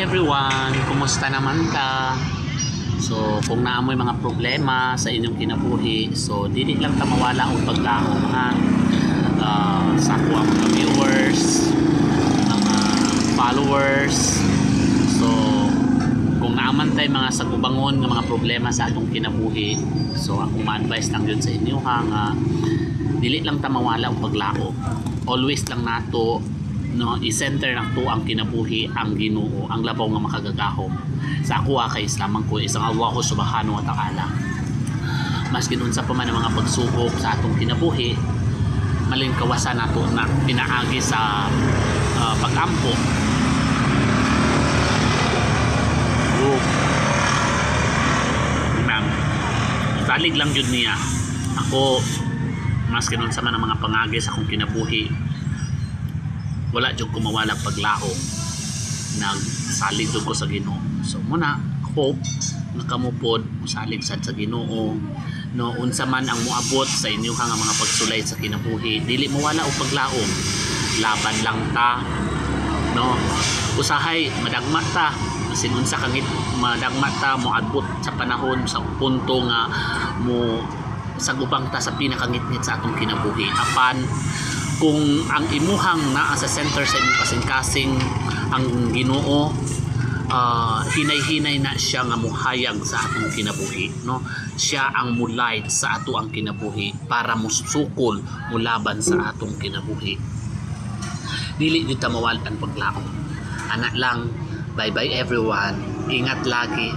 everyone! Kumusta naman ka? So, kung naamoy mga problema sa inyong kinabuhi, so dili lang ta mawala ang paglaom ha. Sa ako ang mga viewers, mga followers. So, kung naaman tayo mga sagubangon ng mga problema sa atong kinabuhi, so akong ma-advise lang yun sa inyo ha, nga dili lang ta mawala ang paglaom. Always lang nato i-center na to ang kinabuhi ang Ginoo, ang labaw nga makagagahom sa ako kay Islamang ko isang Allah subhanahu wa ta'ala. Mas kinunsa pa man ang mga pagsubok sa atong kinabuhi, maling kawasan nato na pinaagi sa pag-ampo. Ma'am, salig lang yun niya. Ako, mas kinunsa man ang mga pangagi sa akong kinabuhi, wala jud ko mawala paglaom, nagsalig jud ko sa Ginoo. So muna hope nakamupod salig sad sa Ginoo, no unsa man ang moabot sa inyo nga mga pagsulay sa kinabuhi, dili mawala og paglaom. Laban lang ta, no, usahay madagma ta, masin unsa kangit madagma ta moabot sa panahon sa punto nga mo sagubang ta sa pinakangitngit sa atong kinabuhi. Apan kung ang imuhang naa sa center sa imong kasing-kasing ang Ginoo, hinay-hinay na siya nga muhayag sa atong kinabuhi, no? Siya ang mulight sa ato ang kinabuhi para musukol mulaban sa atong kinabuhi. Dili gyud ta mawala ang paglaom. Ana lang, bye bye everyone. Ingat lagi.